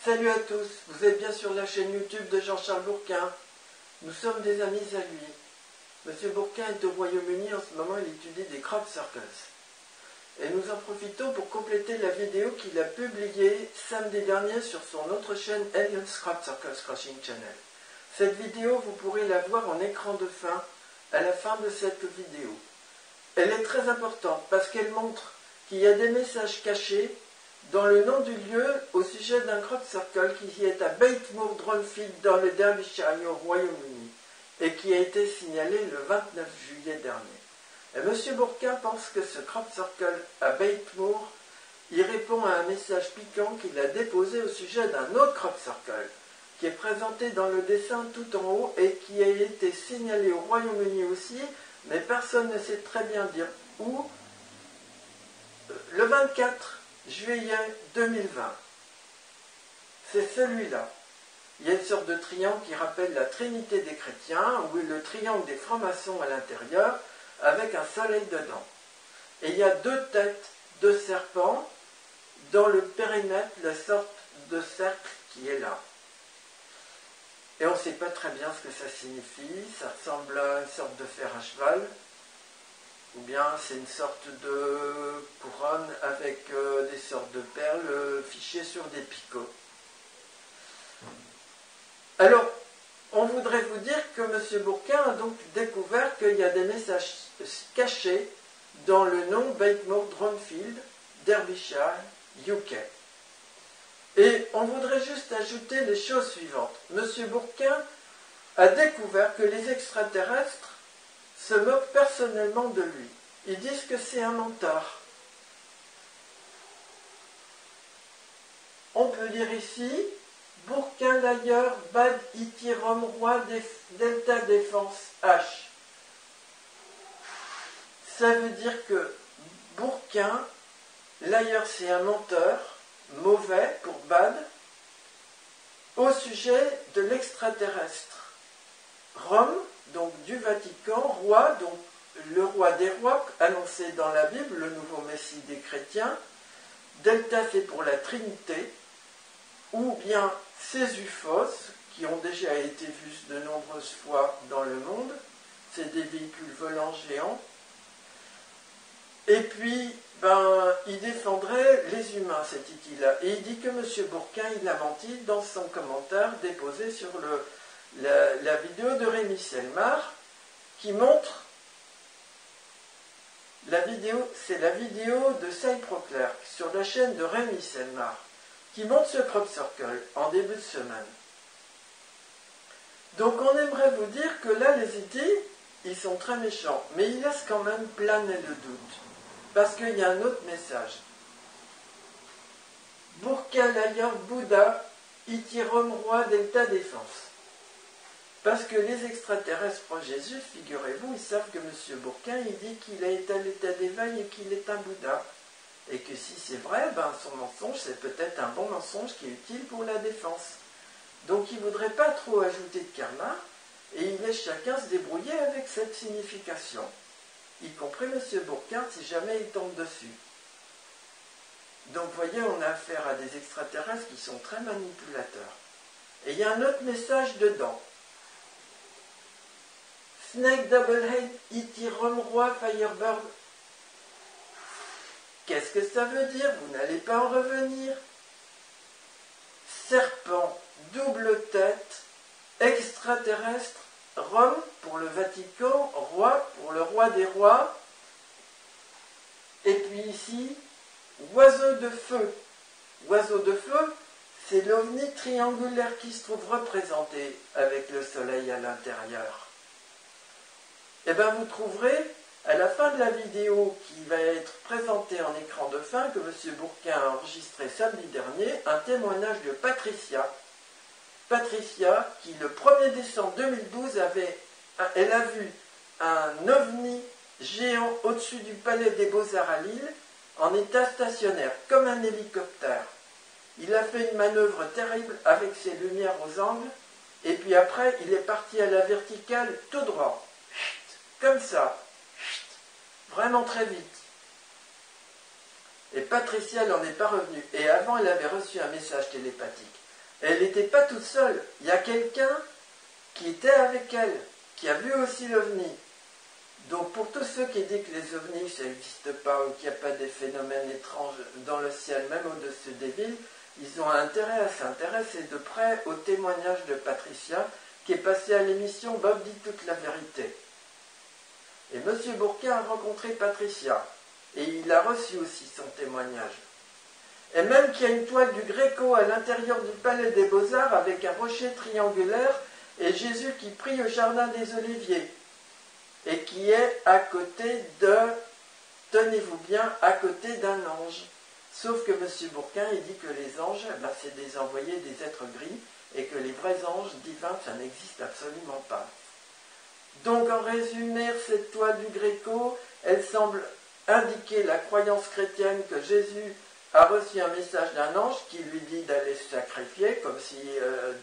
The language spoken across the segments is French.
Salut à tous, vous êtes bien sur la chaîne YouTube de Jean-Charles Bourquin. Nous sommes des amis à lui. Monsieur Bourquin est au Royaume-Uni, en ce moment il étudie des crop circles. Et nous en profitons pour compléter la vidéo qu'il a publiée samedi dernier sur son autre chaîne Aliens Crop Circles Crossing Channel. Cette vidéo, vous pourrez la voir en écran de fin à la fin de cette vidéo. Elle est très importante parce qu'elle montre qu'il y a des messages cachés dans le nom du lieu au sujet d'un crop circle qui est à Batemoor Dronfield dans le Derbyshire au Royaume-Uni et qui a été signalé le 29 juillet dernier. Et M. Bourquin pense que ce crop circle à Batemoor y répond à un message piquant qu'il a déposé au sujet d'un autre crop circle qui est présenté dans le dessin tout en haut et qui a été signalé au Royaume-Uni aussi, mais personne ne sait très bien dire où, le 24 juillet 2020. C'est celui-là. Il y a une sorte de triangle qui rappelle la Trinité des chrétiens, ou le triangle des francs-maçons à l'intérieur, avec un soleil dedans. Et il y a deux têtes de serpents dans le périmètre, la sorte de cercle qui est là. Et on ne sait pas très bien ce que ça signifie, ça ressemble à une sorte de fer à cheval, ou bien c'est une sorte de couronne avec des sortes de perles fichées sur des picots. Alors, on voudrait vous dire que M. Bourquin a donc découvert qu'il y a des messages cachés dans le nom Batemoor Dronfield, Derbyshire, UK. Et on voudrait juste ajouter les choses suivantes. M. Bourquin a découvert que les extraterrestres se moquent personnellement de lui. Ils disent que c'est un menteur. On peut dire ici, Bourquin d'ailleurs, Bad Iti Rom Roi Delta Défense H. Ça veut dire que Bourquin, l'ailleurs c'est un menteur, mauvais pour Bad, au sujet de l'extraterrestre. Rome, donc du Vatican, roi, donc le roi des rois, annoncé dans la Bible, le nouveau Messie des chrétiens. Delta, c'est pour la Trinité, ou bien ces UFOs, qui ont déjà été vus de nombreuses fois dans le monde. C'est des véhicules volants géants. Et puis, il défendrait les humains, cet dit-il-là. Et il dit que M. Bourquin, il a menti dans son commentaire déposé sur la vidéo de Rémi Selmar, qui montre la vidéo, c'est la vidéo de Cyproclerc sur la chaîne de Rémi Selmar, qui montre ce crop circle en début de semaine. Donc on aimerait vous dire que là, les idées, ils sont très méchants, mais ils laissent quand même planer le doute, parce qu'il y a un autre message. Bourquin d'ailleurs, Bouddha, Iti Rom Roi Delta Défense. Parce que les extraterrestres proches de Jésus, figurez-vous, ils savent que M. Bourquin, il dit qu'il est à l'état d'éveil et qu'il est un Bouddha. Et que si c'est vrai, son mensonge, c'est peut-être un bon mensonge qui est utile pour la défense. Donc il ne voudrait pas trop ajouter de karma, et il laisse chacun se débrouiller avec cette signification. Y compris M. Bourquin, si jamais il tombe dessus. Donc vous voyez, on a affaire à des extraterrestres qui sont très manipulateurs. Et il y a un autre message dedans. Snake Doublehead, E.T. Rom Roi Firebird. Qu'est-ce que ça veut dire? Vous n'allez pas en revenir. Serpent, double tête, extraterrestre, Rome pour le Vatican, roi pour le roi des rois. Et puis ici, oiseau de feu. Oiseau de feu, c'est l'ovni triangulaire qui se trouve représenté avec le soleil à l'intérieur. Et bien vous trouverez, à la fin de la vidéo qui va être présentée en écran de fin, que M. Bourquin a enregistré samedi dernier, un témoignage de Patricia. Patricia, qui le 1er décembre 2012, elle a vu un ovni géant au-dessus du palais des Beaux-Arts à Lille, en état stationnaire, comme un hélicoptère. Il a fait une manœuvre terrible avec ses lumières aux angles, et puis après, il est parti à la verticale tout droit. Comme ça. Vraiment très vite. Et Patricia n'en est pas revenue. Et avant, elle avait reçu un message télépathique. Elle n'était pas toute seule. Il y a quelqu'un qui était avec elle, qui a vu aussi l'OVNI. Donc pour tous ceux qui disent que les ovnis, ça n'existe pas ou qu'il n'y a pas des phénomènes étranges dans le ciel, même au-dessus des villes, ils ont intérêt à s'intéresser de près au témoignage de Patricia, qui est passée à l'émission Bob dit toute la vérité. Et M. Bourquin a rencontré Patricia, et il a reçu aussi son témoignage. Et même qu'il y a une toile du Gréco à l'intérieur du Palais des Beaux-Arts avec un rocher triangulaire et Jésus qui prie au Jardin des Oliviers, et qui est à côté de, tenez-vous bien, à côté d'un ange. Sauf que M. Bourquin, il dit que les anges, c'est des envoyés, des êtres gris, et que les vrais anges divins, ça n'existe absolument pas. Donc, en résumé, cette toile du Gréco, elle semble indiquer la croyance chrétienne que Jésus a reçu un message d'un ange qui lui dit d'aller se sacrifier, comme si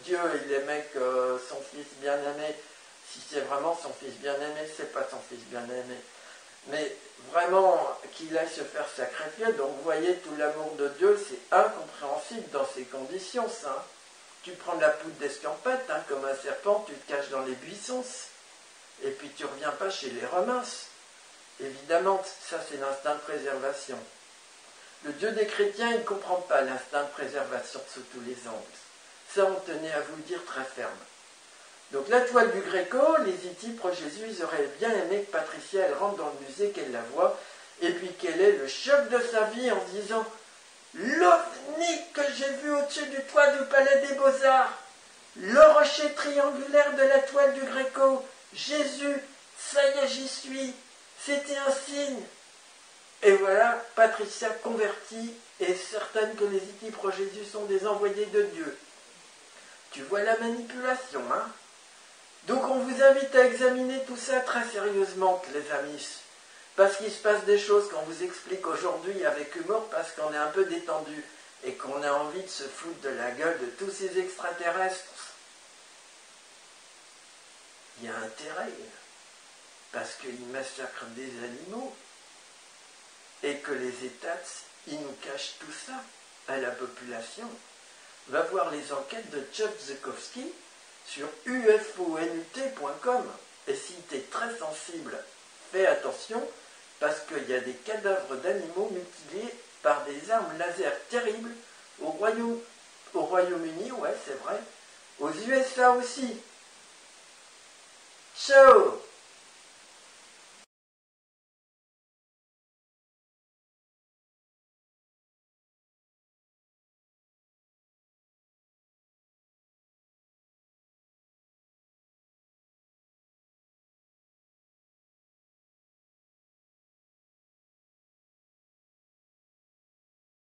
Dieu, il aimait que son fils bien-aimé, si c'est vraiment son fils bien-aimé, c'est pas son fils bien-aimé, mais vraiment qu'il aille se faire sacrifier. Donc vous voyez, tout l'amour de Dieu, c'est incompréhensible dans ces conditions, ça. Tu prends de la poudre d'escampette, comme un serpent, tu te caches dans les buissons, et puis tu ne reviens pas chez les Romains. Évidemment, ça c'est l'instinct de préservation. Le Dieu des chrétiens, il ne comprend pas l'instinct de préservation sous tous les angles. Ça, on tenait à vous le dire très ferme. Donc la toile du Gréco, les Hiti pro Jésus, ils auraient bien aimé que Patricia, elle rentre dans le musée, qu'elle la voie, et puis qu'elle ait le choc de sa vie en se disant « L'OVNI que j'ai vu au-dessus du toit du Palais des Beaux-Arts, le rocher triangulaire de la toile du Gréco, Jésus, ça y est, j'y suis, c'était un signe !» Et voilà, Patricia convertie et certaine que les Hiti pro Jésus sont des envoyés de Dieu. Tu vois la manipulation, hein? Donc on vous invite à examiner tout ça très sérieusement, les amis. Parce qu'il se passe des choses qu'on vous explique aujourd'hui avec humour, parce qu'on est un peu détendu et qu'on a envie de se foutre de la gueule de tous ces extraterrestres. Il y a intérêt, parce qu'ils massacrent des animaux, et que les États, ils nous cachent tout ça à la population. Va voir les enquêtes de Chuck Zukowski sur ufonut.com. Et si tu es très sensible, fais attention, parce qu'il y a des cadavres d'animaux mutilés par des armes laser terribles au Royaume-Uni, ouais, c'est vrai, aux USA aussi. Ciao!